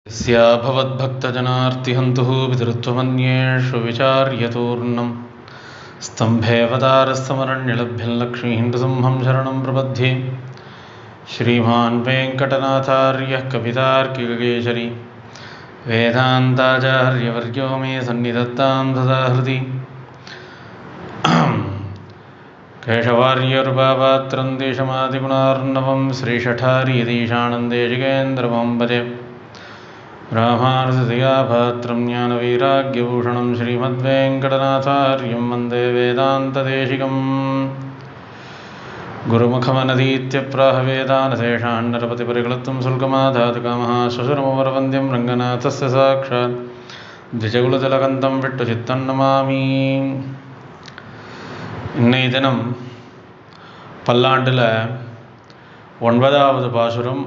यस्या भवद्भक्तजनार्तिहन्तुः पितृत्वमन्येषु विचार्यतूर्णं स्तम्भेऽवतारस्तमरण्यलभ्यं लक्ष्मीहिन्दुसिंहं शरणं प्रपद्ये। श्रीमान् वेङ्कटनाथार्यः कवितार्किककेसरी वेदान्ताचार्यवर्यो मे सन्निधत्तां सदा हृदि। केशवार्यरूपापात्रं देशमादिगुणार्णवं श्रीषठार्यधीशानन्देशिकेन्द्रमं भजे। रामानुजदयापात्रं ज्ञानवैराग्यभूषणं श्रीमद्वेङ्कटनाथार्यं वन्दे वेदान्तदेशिकम्। गुरुमुखमनदीत्यप्राह वेदानशेषान्नरपतिपरिक्लुप्तं शुल्कमाधातुकामः श्वशुरमवरवन्द्यं रङ्गनाथस्य साक्षात् द्विजकुलतिलकन्तं विट्टुचित्तं नमामि। இன்னைய தினம் பல்லாண்டில் 9வது பாசுரம்,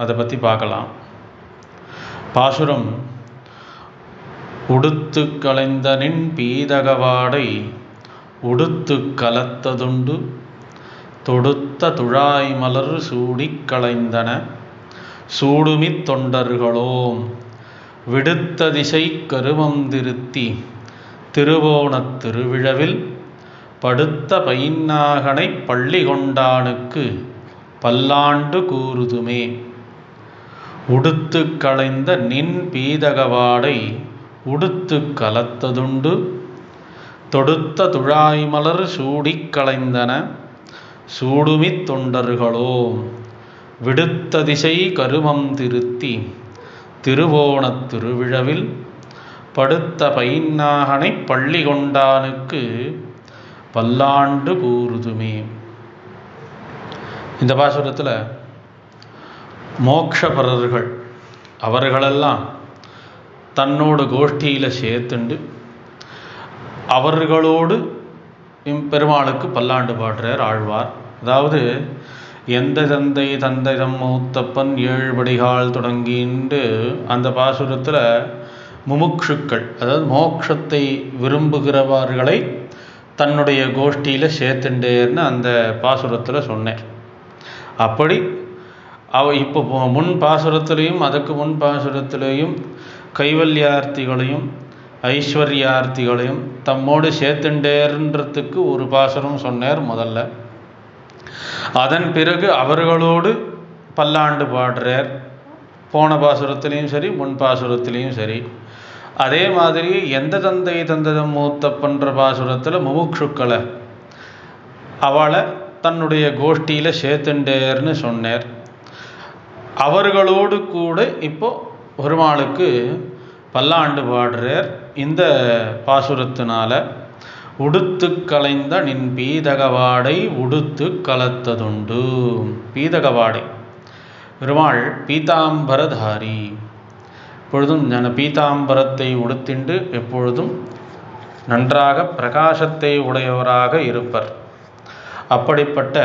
அதை பற்றி பார்க்கலாம். பாசுரம்: உடுத்து களைந்தனின் பீதகவாடை உடுத்து கலத்ததுண்டு தொடுத்த துழாய் மலர் சூடி களைந்தன சூடுமித் தொண்டர்களோம் விடுத்த திசை கருமம் திருத்தி திருவோணத் திருவிழவில் படுத்த பைன்னாகனை பள்ளி கொண்டானுக்கு பல்லாண்டு கூறுதுமே. உடுத்து களைந்த நின் பீதகவாடை உடுத்து கலத்ததுண்டு தொடுத்த துழாய்மலர் சூடி களைந்தன சூடுமித் தொண்டர்களோம் விடுத்த திசை கருமம் திருத்தி திருவோணத் திருவிழவில் படுத்த பைன்னாகனை பள்ளி கொண்டானுக்கு பல்லாண்டு கூறுதுமே. இந்த பாசுரத்தில் மோட்சபரர்கள் அவர்களெல்லாம் தன்னோடு கோஷ்டியில் சேர்த்துண்டு அவர்களோடு பெருமாளுக்கு பல்லாண்டு பாடுறார் ஆழ்வார். அதாவது எந்த தந்தை தந்தைதம் மூத்தப்பன் ஏழ்படிகால் தொடங்கின்னு அந்த பாசுரத்தில் முமுட்சுக்கள், அதாவது மோட்சத்தை விரும்புகிறவர்களை தன்னுடைய கோஷ்டியில் சேர்த்துண்டேர்னு அந்த பாசுரத்தில் சொன்னேன். அப்படி இப்போ முன் பாசுரத்திலையும் அதுக்கு முன் பாசுரத்திலையும் கைவல்யார்த்திகளையும் ஐஸ்வர்யார்த்திகளையும் தம்மோடு சேர்த்துண்டேர்ன்றதுக்கு ஒரு பாசுரம் சொன்னார் முதல்ல. அதன் பிறகு அவர்களோடு பல்லாண்டு பாடுறார். போன பாசுரத்திலையும் சரி முன் பாசுரத்திலையும் சரி. அதே மாதிரி எந்த தந்தை தந்ததம் மூத்தப்பன்ற பாசுரத்தில் முமுட்சுக்களை அவளை தன்னுடைய கோஷ்டியில் சேர்த்துண்டேர்னு சொன்னார். அவர்களோடு கூட இப்போ பெருமாளுக்கு பல்லாண்டு பாடுறார். இந்த பாசுரத்தினால உடுத்து களைந்த நின் பீதகவாடை உடுத்து கலத்ததுண்டு. பீதகவாடை பெருமாள் பீதாம்பரதாரி, எப்பொழுதும் பீதாம்பரத்தை உடுத்திண்டு எப்பொழுதும் நன்றாக பிரகாசத்தை உடையவராக இருப்பர். அப்படிப்பட்ட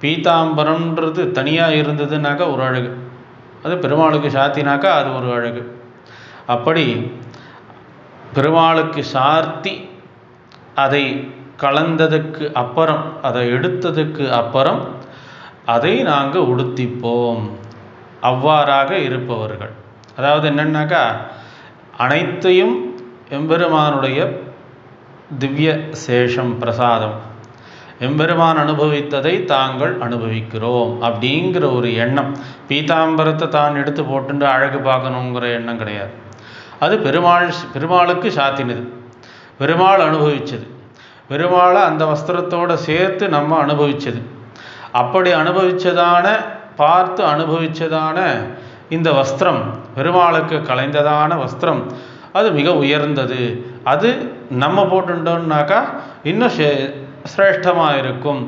பீதாம்பரம்ன்றது தனியாக இருந்ததுனாக்கா ஒரு அழகு, அது பெருமாளுக்கு சாத்தினாக்கா அது ஒரு அழகு. அப்படி பெருமாளுக்கு சார்த்தி அதை கலந்ததுக்கு அப்புறம், அதை எடுத்ததுக்கு அப்புறம் அதை நாங்கள் உடுத்திப்போம். அவ்வாறாக இருப்பவர்கள், அதாவது என்னன்னாக்கா அனைத்தையும் எம்பெருமானுடைய திவ்ய சேஷம் பிரசாதம், எம்பெருமான் அனுபவித்ததை தாங்கள் அனுபவிக்கிறோம் அப்படிங்கிற ஒரு எண்ணம். பீதாம்பரத்தை தான் எடுத்து போட்டுட்டு அழகு பார்க்கணுங்கிற எண்ணம் கிடையாது. அது பெருமாளுக்கு சாத்தினது, பெருமாள் அனுபவித்தது, பெருமாளை அந்த வஸ்திரத்தோடு சேர்த்து நம்ம அனுபவித்தது. அப்படி அனுபவித்ததான பார்த்து அனுபவித்ததான இந்த வஸ்திரம், பெருமாளுக்கு கலைந்ததான வஸ்திரம், அது மிக உயர்ந்தது. அது நம்ம போட்டுட்டோம்னாக்கா இன்னும் சிரேஷ்டமாக இருக்கும்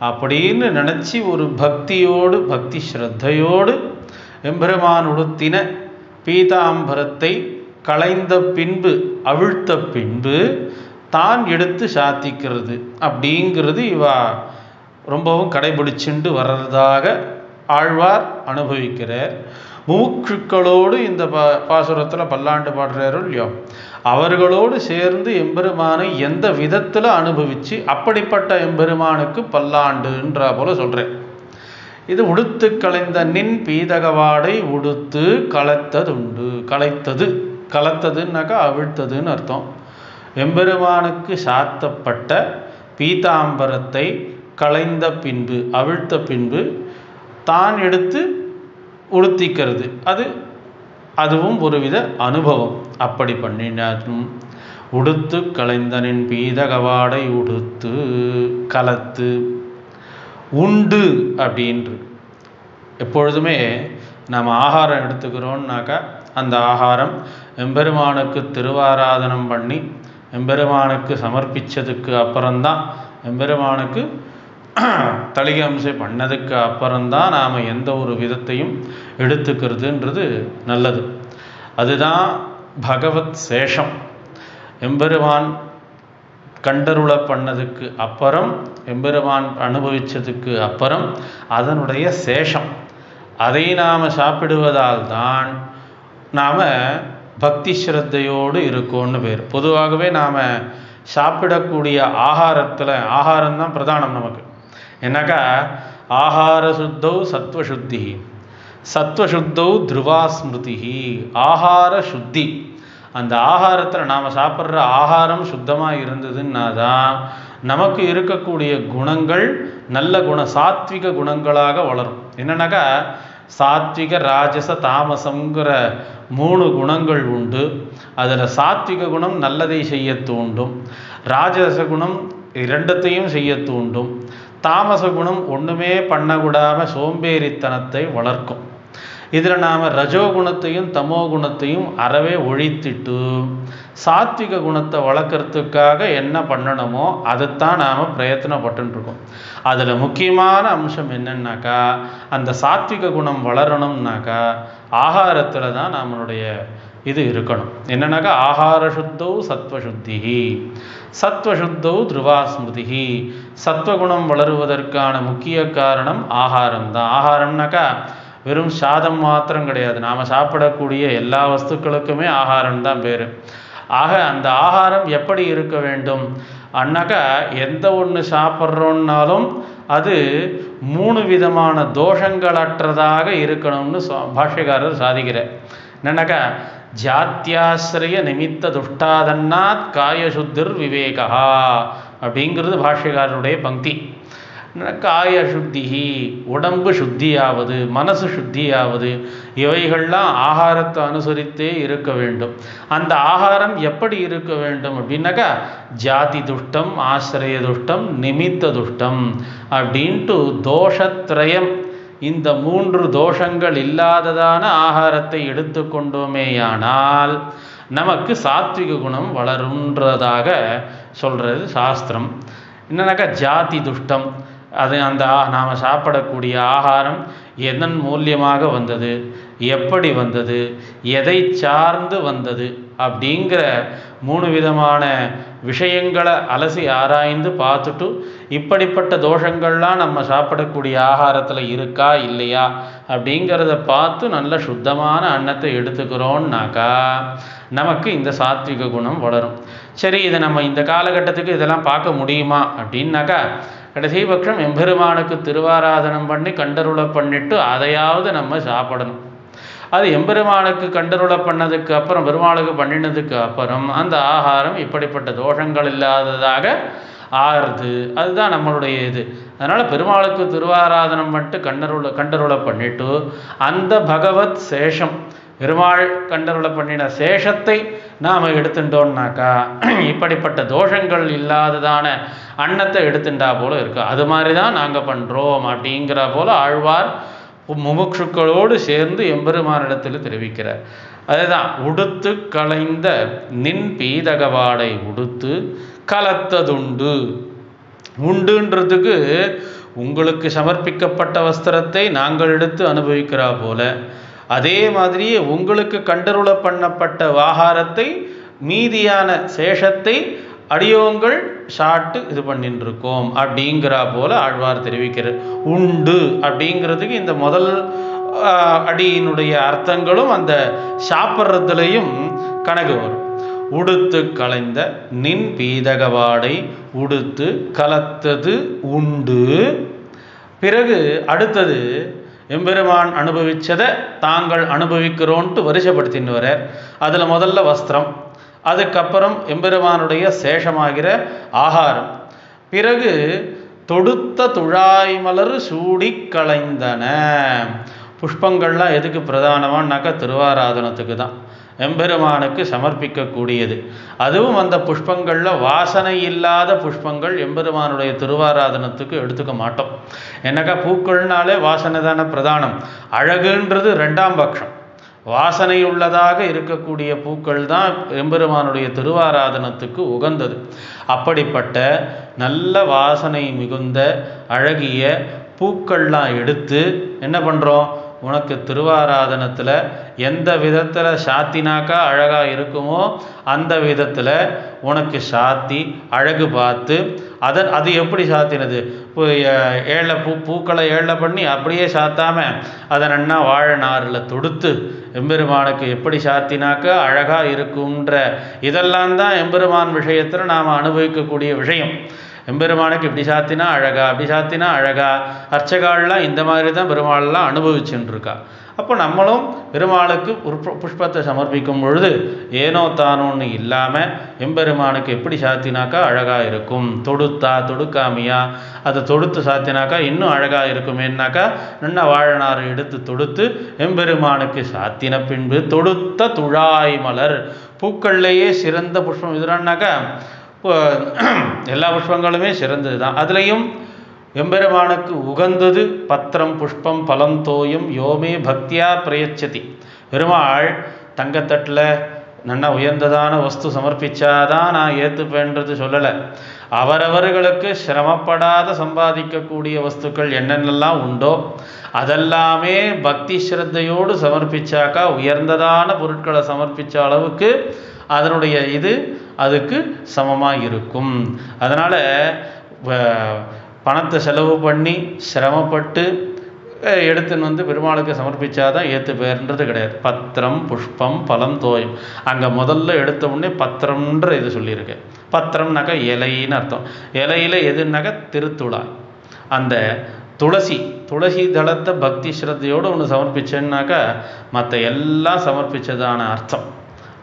அப்படின்னு நினச்சி ஒரு பக்தியோடு, பக்தி ஸ்ரத்தையோடு எம்பெருமான் உடுத்தின பீதாம்பரத்தை களைந்த பின்பு, அவிழ்த்த பின்பு தான் எடுத்து சாத்திக்கிறது அப்படிங்கிறது இவா ரொம்பவும் கடைபிடிச்சுண்டு வர்றதாக ஆழ்வார் அனுபவிக்கிறார். முமுட்சுக்களோடு இந்த பாசுரத்தில் பல்லாண்டு பாடுறாரோ இல்லையோ, அவர்களோடு சேர்ந்து எம்பெருமானை எந்த விதத்தில் அனுபவித்து அப்படிப்பட்ட எம்பெருமானுக்கு பல்லாண்டுன்ற போல சொல்கிறேன். இது உடுத்து களைந்த நின் பீதகவாடை உடுத்து களைத்ததுண்டு. களைத்ததுன்னாக்கா அவிழ்த்ததுன்னு அர்த்தம். எம்பெருமானுக்கு சாத்தப்பட்ட பீதாம்பரத்தை களைந்த பின்பு, அவிழ்த்த பின்பு தான் எடுத்து உடுத்திக்கிறது, அதுவும் ஒருவித அனுபவம். அப்படி பண்ணினாலும் உடுத்து களைந்தனின் பீதகவாடை உடுத்து கலத்து உண்டு அப்படின்று. எப்பொழுதுமே நாம் ஆகாரம் எடுத்துக்கிறோம்னாக்கா அந்த ஆகாரம் எம்பெருமானுக்கு திருவாராதனம் பண்ணி எம்பெருமானுக்கு சமர்ப்பித்ததுக்கு அப்புறம்தான், எம்பெருமானுக்கு தளிகை அம்சை பண்ணதுக்கு அப்புறம்தான் நாம் எந்த ஒரு விதத்தையும் எடுத்துக்கிறதுன்றது நல்லது. அதுதான் பகவத் சேஷம். எம்பெருமான் கண்டருள பண்ணதுக்கு அப்புறம், எம்பெருமான் அனுபவித்ததுக்கு அப்புறம் அதனுடைய சேஷம், அதை நாம் சாப்பிடுவதால் தான் நாம் பக்தி ஸ்ரத்தையோடு இருக்கோன்னு பேர். பொதுவாகவே நாம் சாப்பிடக்கூடிய ஆகாரத்தில், ஆகாரம்தான் பிரதானம் நமக்கு. என்னக்கா ஆகார சுத்தௌ சத்வசுத்தி, சத்வசுத்தௌ த்ருவாஸ்மிருதி. ஆகார சுத்தி, அந்த ஆகாரத்தில் நாம் சாப்பிட்ற ஆகாரம் சுத்தமாக இருந்ததுன்னா தான் நமக்கு இருக்கக்கூடிய குணங்கள் நல்ல சாத்விக குணங்களாக வளரும். என்னன்னாக்கா சாத்விக ராஜச தாமசங்கிற 3 குணங்கள் உண்டு. அதில் சாத்விக குணம் நல்லதை செய்ய தூண்டும், ராஜச குணம் 2த்தையும் செய்ய தூண்டும், தாமச குணம் ஒன்றுமே பண்ணக்கூடாமல் சோம்பேறித்தனத்தை வளர்க்கும். இதில் நாம் ரஜோகுணத்தையும் தமோ குணத்தையும் அறவே ஒழித்துட்டு சாத்விக குணத்தை வளர்க்குறதுக்காக என்ன பண்ணணுமோ அதைத்தான் நாம் பிரயத்தனப்பட்டுருக்கோம். அதில் முக்கியமான அம்சம் என்னன்னாக்கா, அந்த சாத்விக குணம் வளரணும்னாக்கா ஆகாரத்தில் தான் நம்மளுடைய இது இருக்கணும். என்னன்னாக்கா ஆகார சுத்தௌ சத்வசுத்தி, சத்வசுத்தௌ த்ருவாஸ்மிருதி. சத்வகுணம் வளருவதற்கான முக்கிய காரணம் ஆகாரம்தான். ஆகாரம்னாக்கா வெறும் சாதம் மாத்திரம் கிடையாது, நாம் சாப்பிடக்கூடிய எல்லா வஸ்துக்களுக்குமே ஆகாரம்தான் பேர். ஆக அந்த ஆகாரம் எப்படி இருக்க வேண்டும் அண்ணாக்கா, எந்த ஒன்று சாப்பிட்றோன்னாலும் அது 3 விதமான தோஷங்களற்றதாக இருக்கணும்னு பாஷ்யக்காரர் சாதிக்கிறார். என்னன்னாக்கா ஜாத்தியாசிரிய நிமித்த துஷ்டாதன்னாத் காயசுத்திர் விவேகா அப்படிங்கிறது பாஷ்யக்காரருடைய பங்கி. காய சுத்தி, உடம்பு சுத்தியாவது, மனசு சுத்தியாவது, இவைகள்லாம் ஆகாரத்தை அனுசரித்தே இருக்க வேண்டும். அந்த ஆகாரம் எப்படி இருக்க வேண்டும் அப்படின்னாக்கா ஜாதி துஷ்டம், ஆசிரிய துஷ்டம், நிமித்த துஷ்டம் அப்படின்ட்டு தோஷத்ரயம், இந்த 3 தோஷங்கள் இல்லாததான ஆகாரத்தை எடுத்துக்கொண்டோமேயானால் நமக்கு சாத்விக குணம் வளருன்றதாக சொல்கிறது சாஸ்திரம். என்னன்னாக்கா ஜாதி துஷ்டம், அது அந்த நாம் சாப்பிடக்கூடிய ஆகாரம் எதன் மூலியமாக வந்தது, எப்படி வந்தது, எதை சார்ந்து வந்தது அப்படிங்கிற 3 விதமான விஷயங்களை அலசி ஆராய்ந்து பார்த்துட்டு இப்படிப்பட்ட தோஷங்கள்லாம் நம்ம சாப்பிடக்கூடிய ஆகாரத்தில் இருக்கா இல்லையா அப்படிங்கிறத பார்த்து நல்ல சுத்தமான அன்னத்தை எடுத்துக்கிறோன்னாக்கா நமக்கு இந்த சாத்விக குணம் வளரும். சரி, இதை நம்ம இந்த காலகட்டத்துக்கு இதெல்லாம் பார்க்க முடியுமா அப்படின்னாக்கா கடைசி பட்சம் எம்பெருமானுக்கு திருவாராதனம் பண்ணி கண்டருளை பண்ணிட்டு அதையாவது நம்ம சாப்பிடணும். அது எம்பெருமானுக்கு கண்டருளை பண்ணதுக்கு அப்புறம், பெருமாளுக்கு பண்ணினதுக்கு அப்புறம் அந்த ஆகாரம் இப்படிப்பட்ட தோஷங்கள் இல்லாததாக ஆறுது. அதுதான் நம்மளுடைய இது. அதனால் பெருமாளுக்கு திருவாராதனம் பண்ணிட்டு கண்டருளை பண்ணிட்டு அந்த பகவத் சேஷம், பெருமாள் கண்டருளை பண்ணின சேஷத்தை நாம் எடுத்துட்டோம்னாக்கா இப்படிப்பட்ட தோஷங்கள் இல்லாததான அன்னத்தை எடுத்துட்டா போல இருக்கு. அது மாதிரி தான் நாங்கள் பண்ணுறோம் அப்படிங்கிற போல ஆழ்வார் முமுட்சுக்களோடு சேர்ந்து எம்பெருமானிடத்தில் தெரிவிக்கிறார். அதுதான் உடுத்து களைந்த நின் பீதகவாடை உடுத்து கலத்ததுண்டு. உண்டுன்றதுக்கு உங்களுக்கு சமர்ப்பிக்கப்பட்ட வஸ்திரத்தை நாங்கள் எடுத்து அனுபவிக்கிறா போல, அதே மாதிரியே உங்களுக்கு கண்டருள பண்ணப்பட்ட ஆகாரத்தை, மீதியான சேஷத்தை அடியோங்கள் சாட்டு இது பண்ணிட்டு இருக்கோம் அப்படிங்கிறா போல ஆழ்வார் தெரிவிக்கிறார். உண்டு அப்படிங்கிறதுக்கு இந்த முதல் அடியினுடைய அர்த்தங்களும் அந்த சாப்பிட்றதுலையும் கணக்கு வரும். உடுத்து களைந்த நின் பீதகவாடை உடுத்து கலத்தது உண்டு. பிறகு அடுத்தது எம்பெருமான் அனுபவித்ததை தாங்கள் அனுபவிக்கிறோன்ட்டு வரிசைப்படுத்தின்னு வர. அதில் முதல்ல வஸ்திரம், அதுக்கப்புறம் எம்பெருமானுடைய சேஷமாகிற ஆகாரம், பிறகு தொடுத்த துழாய் மலர் சூடி களைந்தன. புஷ்பங்கள்லாம் எதுக்கு பிரதானமானாக்கா திருவாராதனத்துக்கு தான், எம்பெருமானுக்கு சமர்ப்பிக்கக்கூடியது. அதுவும் அந்த புஷ்பங்களில் வாசனை இல்லாத புஷ்பங்கள் எம்பெருமானுடைய திருவாராதனத்துக்கு எடுத்துக்க மாட்டோம். என்னக்கா பூக்கள்னாலே வாசனை தானே பிரதானம், அழகுன்றது ரெண்டாம் பட்சம். வாசனை உள்ளதாக இருக்கக்கூடிய பூக்கள் தான் எம்பெருமானுடைய திருவாராதனத்துக்கு உகந்தது. அப்படிப்பட்ட நல்ல வாசனை மிகுந்த அழகிய பூக்கள்லாம் எடுத்து என்ன பண்ணுறோம், உனக்கு திருவாராதனத்தில் எந்த விதத்தில் சாத்தினாக்கா அழகாக இருக்குமோ அந்த விதத்தில் உனக்கு சாத்தி அழகு பார்த்து அது எப்படி சாத்தினது, இப்போ ஏழை பூக்களை ஏழை பண்ணி அப்படியே சாத்தாமல் அதை நன்னா வாழை நாரில் தொடுத்து எம்பெருமானுக்கு எப்படி சாத்தினாக்கா அழகாக இருக்குன்ற இதெல்லாம் தான் எம்பெருமான் விஷயத்தில் நாம் அனுபவிக்கக்கூடிய விஷயம். எம்பெருமானுக்கு இப்படி சாத்தினா அழகா, அப்படி சாத்தினா அழகா, அர்ச்சகாலெலாம் இந்த மாதிரி தான் பெருமாளெலாம் அனுபவிச்சுட்டு இருக்கா. அப்போ நம்மளும் பெருமாளுக்கு புஷ்பத்தை சமர்ப்பிக்கும் பொழுது ஏனோ தானோன்னு இல்லாமல் எம்பெருமானுக்கு எப்படி சாத்தினாக்கா அழகாக இருக்கும், தொடுக்காமையா அதை தொடுத்து சாத்தினாக்கா இன்னும் அழகாக இருக்குமேனாக்கா நல்ல வாழனாரை எடுத்து தொடுத்து எம்பெருமானுக்கு சாத்தின பின்பு தொடுத்த துழாய் மலர், பூக்கள்லேயே சிறந்த புஷ்பம் இதுனாக்கா எல்லா புஷ்பங்களுமே சிறந்தது தான். அதுலேயும் எம்பெருமானுக்கு உகந்தது பத்திரம் புஷ்பம் பலம் தோயும் யோமே பக்தியா பிரயச்சதி. பெருமாள் தங்கத்தட்டில் நல்லா உயர்ந்ததான வஸ்து சமர்ப்பிச்சாதான் நான் ஏற்றுப்பேன்றது சொல்லலை. அவரவர்களுக்கு சிரமப்படாத சம்பாதிக்கக்கூடிய வஸ்துக்கள் என்னென்னலாம் உண்டோ அதெல்லாமே பக்தி ஸ்ரத்தையோடு சமர்ப்பிச்சாக்கா உயர்ந்ததான பொருட்களை சமர்ப்பித்த அளவுக்கு அதனுடைய அதுக்கு சமமாக இருக்கும். அதனால் பணத்தை செலவு பண்ணி சிரமப்பட்டு எடுத்துன்னு பெருமாளுக்கு சமர்ப்பிச்சாதான் ஏற்றுப்பேர்ன்றது கிடையாது. பத்திரம் புஷ்பம் பலம் தோயம், அங்கே முதல்ல எடுத்த உடனே பத்திரம்ன்ற இது சொல்லியிருக்கேன். பத்திரம்னாக்கா இலைன்னு அர்த்தம். இலையில் எதுனாக்கா திருத்துழாய், அந்த துளசி தளத்தை பக்தி ஸ்ரத்தையோடு ஒன்று சமர்ப்பிச்சேன்னாக்கா மற்ற எல்லாம் சமர்ப்பித்ததான அர்த்தம்.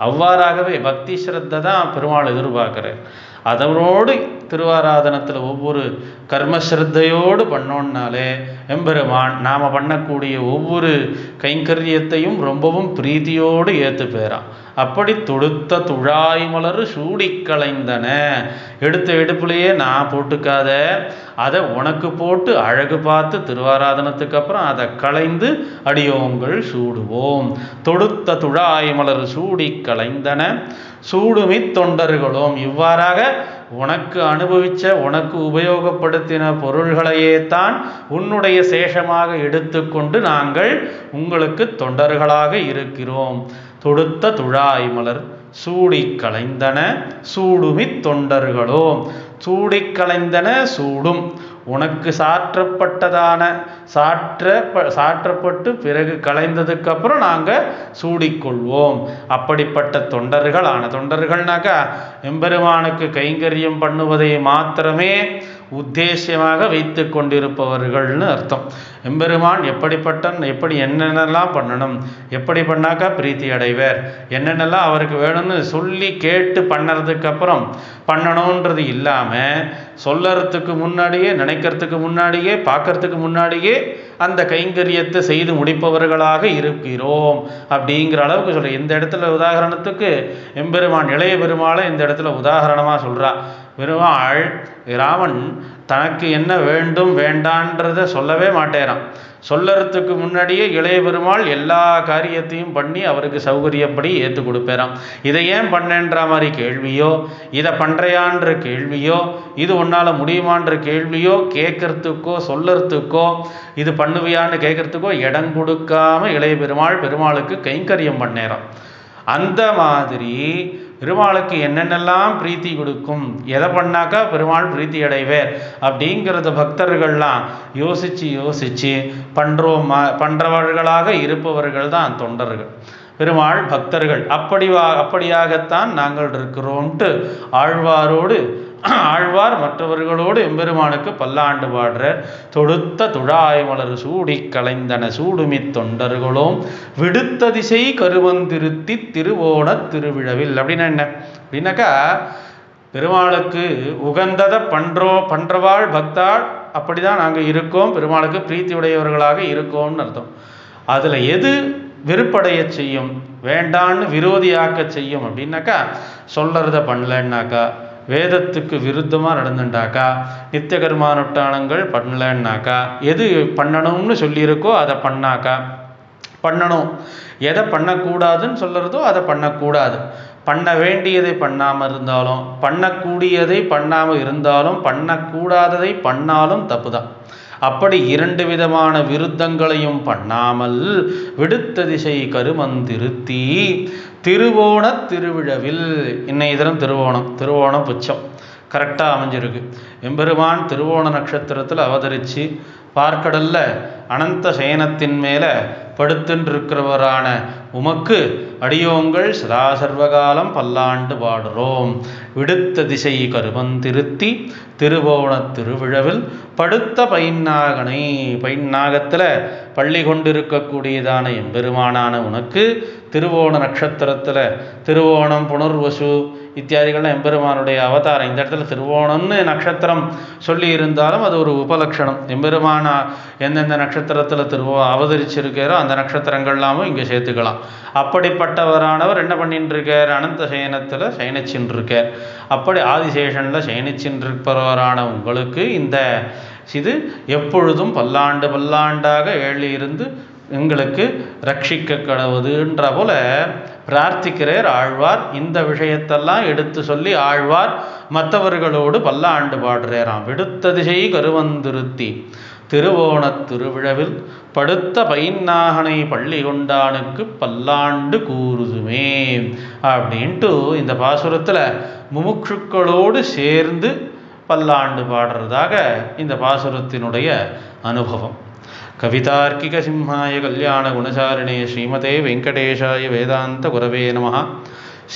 அவ்வாறாகவே பக்தி ஸ்ரத்தை தான் பெருமாள் எதிர்பார்க்குறார். அதனோடு திருவாராதனத்தில் ஒவ்வொரு கர்மஸ்ரத்தையோடு பண்ணோன்னாலே எம்பெருமான் நாம் பண்ணக்கூடிய ஒவ்வொரு கைங்கரியத்தையும் ரொம்பவும் பிரீதியோடு ஏற்றுப்பேறான். அப்படி தொடுத்த துழாய் மலர் சூடி களைந்தன, எடுத்த எடுப்புலையே நான் போட்டுக்காத, அதை உனக்கு போட்டு அழகு பார்த்து திருவாராதனத்துக்கு அப்புறம் அதை களைந்து அடியோங்கள் சூடுவோம். தொடுத்த துழாய் மலர் சூடி களைந்தன சூடுமி தொண்டர்களும். இவ்வாறாக உனக்கு அனுபவித்த உனக்கு உபயோகப்படுத்தின பொருள்களையே தான் உன்னுடைய சேஷமாக எடுத்துக்கொண்டு நாங்கள் உங்களுக்கு தொண்டர்களாக இருக்கிறோம். தொடுத்த துழாய் மலர் சூடி களைந்தன சூடுமி தொண்டர்களும். சூடி களைந்தன சூடும், உனக்கு சாற்றப்பட்டு பிறகு களைந்ததுக்கு அப்புறம் நாங்கள் சூடிக்கொள்வோம். அப்படிப்பட்ட தொண்டர்கள்னாக்கா எம்பெருமானுக்கு கைங்கரியம் பண்ணுவதை மாத்திரமே உத்தேசியமாக வைத்து கொண்டிருப்பவர்கள்னு அர்த்தம். எம்பெருமான் எப்படி என்னென்னலாம் பண்ணணும், எப்படி பண்ணாக்கா பிரீத்தி அடைவர், என்னென்னலாம் அவருக்கு வேணும்னு சொல்லி கேட்டு பண்ணுறதுக்கு அப்புறம் பண்ணணுன்றது இல்லாமல் சொல்லறதுக்கு முன்னாடியே, நினைக்கிறதுக்கு முன்னாடியே, பார்க்கறதுக்கு முன்னாடியே அந்த கைங்கரியத்தை செய்து முடிப்பவர்களாக இருக்கிறோம் அப்படிங்கிற அளவுக்கு சொல்ற. இந்த இடத்துல உதாரணத்துக்கு எம்பெருமான் இளைய பெருமாளை இந்த இடத்துல உதாரணமாக சொல்றா. பெருமாள் ராமன் தனக்கு என்ன வேண்டும் வேண்டான்றதை சொல்லவே மாட்டேறான். சொல்லறதுக்கு முன்னாடியே இளைய பெருமாள் எல்லா காரியத்தையும் பண்ணி அவருக்கு சௌகரியப்படி ஏற்று கொடுப்பேறான். இதை ஏன் பண்ணேன்ற மாதிரி கேள்வியோ, இதை பண்ணுறையான்ற கேள்வியோ, இது உன்னால் முடியுமான்ற கேள்வியோ கேட்கறதுக்கோ சொல்லறதுக்கோ, இது பண்ணுவியான்னு கேட்கறதுக்கோ இடம் கொடுக்காம இளைய பெருமாளுக்கு கைங்கரியம் பண்ணேறான். அந்த மாதிரி பெருமாளுக்கு என்னென்னலாம் பிரீத்தி கொடுக்கும், எதை பண்ணாக்கா பெருமாள் பிரீத்தி அடைவேர் அப்படிங்கிறத பக்தர்கள்லாம் யோசித்து பண்ணுறவர்களாக இருப்பவர்கள் தான் தொண்டர்கள். பெருமாள் பக்தர்கள் அப்படியாகத்தான் நாங்கள் இருக்கிறோம்ட்டு ஆழ்வாரோடு ஆழ்வார் மற்றவர்களோடு எம்பெருமானுக்கு பல்லாண்டு பாடுறார். தொடுத்த துழாய் மலர் சூடி கலைந்தன சூடுமி தொண்டர்களோம் விடுத்த திசை கருவந்திருத்தி திருவோண திருவிழவில். அப்படின்னா என்ன அப்படின்னாக்கா, பெருமாளுக்கு உகந்ததை பண்றவாள் பக்தாள் அப்படிதான் நாங்கள் இருக்கோம், பெருமாளுக்கு பிரீத்தி உடையவர்களாக இருக்கோம்னு அர்த்தம். அதில் எது வெறுப்படைய செய்யும், வேண்டான்னு விரோதியாக்க செய்யும் அப்படின்னாக்கா, சொல்லறத பண்ணலன்னாக்கா, வேதத்துக்கு விருத்தமாக நடந்துட்டாக்கா, நித்திய கர்மானுஷ்டானங்கள் பண்ணலன்னாக்கா, எது பண்ணணும்னு சொல்லியிருக்கோ அதை பண்ணாக்கா பண்ணணும், எதை பண்ணக்கூடாதுன்னு சொல்லுறதோ அதை பண்ணக்கூடாது, பண்ண வேண்டியதை பண்ணாமல் இருந்தாலும் பண்ணக்கூடியதை பண்ணாமல் இருந்தாலும் பண்ணக்கூடாததை பண்ணாலும் தப்பு தான். அப்படி இரண்டு விதமான விருத்தங்களையும் பண்ணாமல் விடுத்த திசை கருமந்திருத்தி திருவோண திருவிழவில். இன்னைய தினம் திருவோணம் புச்சம் கரெக்டாக அமைஞ்சிருக்கு. எம்பெருமான் திருவோண நட்சத்திரத்தில் அவதரித்து பார்க்கடல்ல அனந்த சயனத்தின் மேலே படுத்துன்றிருக்கிறவரான உமக்கு அடியோங்கள் சதா சர்வகாலம் பல்லாண்டு பாடுறோம். விடுத்த திசை கருமந்திருத்தி திருவோண திருவிழவில் படுத்த பைன்னாகனை, பைன்னாகத்தில் பள்ளி கொண்டிருக்கக்கூடியதான எம்பெருமானான உனக்கு திருவோண நட்சத்திரத்தில் திருவோணம் புனர்வசு இத்தியாதிகள்லாம் எம்பெருமானுடைய அவதாரம். இந்த இடத்துல திருவோணம்னு நட்சத்திரம் சொல்லி இருந்தாலும் அது ஒரு உபலட்சணம். எம்பெருமானா எந்தெந்த நட்சத்திரத்தில் அவதரிச்சிருக்காரோ அந்த நட்சத்திரங்கள்லாமும் இங்கே சேர்த்துக்கலாம். அப்படிப்பட்டவரானவர் என்ன பண்ணிட்டு இருக்கார், அனந்த சயனத்தில் சயனிச்சின்னு இருக்கார். அப்படி ஆதிசேஷனில் சயனிச்சின்னு இருப்பவரான உங்களுக்கு இந்த இது எப்பொழுதும் பல்லாண்டு பல்லாண்டாக ஏழி இருந்து எங்களுக்கு ரட்சிக்க கடவுதுன்ற போல பிரார்த்திக்கிறார் ஆழ்வார். இந்த விஷயத்தெல்லாம் எடுத்து சொல்லி ஆழ்வார் மற்றவர்களோடு பல்லாண்டு பாடுறாராம். விடுத்த திசை கருவந்திருத்தி திருவோண திருவிழவில் படுத்த பைன்னாகனை பள்ளி கொண்டானுக்கு பல்லாண்டு கூறுதுமே அப்படின்ட்டு இந்த பாசுரத்தில் முமுட்சுக்களோடு சேர்ந்து பல்லாண்டு பாடுறதாக இந்த பாசுரத்தினுடைய அனுபவம். கவிதார்க்கிக சிம்ஹாய கல்யாண குணசாரிணே ஸ்ரீமதே வெங்கடேஷாய வேதாந்த குரவே நமः.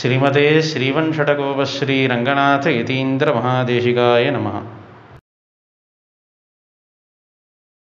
ஸ்ரீமதே ஸ்ரீவன்ஷடகோபஸ்ரீ ரங்கநாத யதீந்திர மகாதேசிகாய நமः.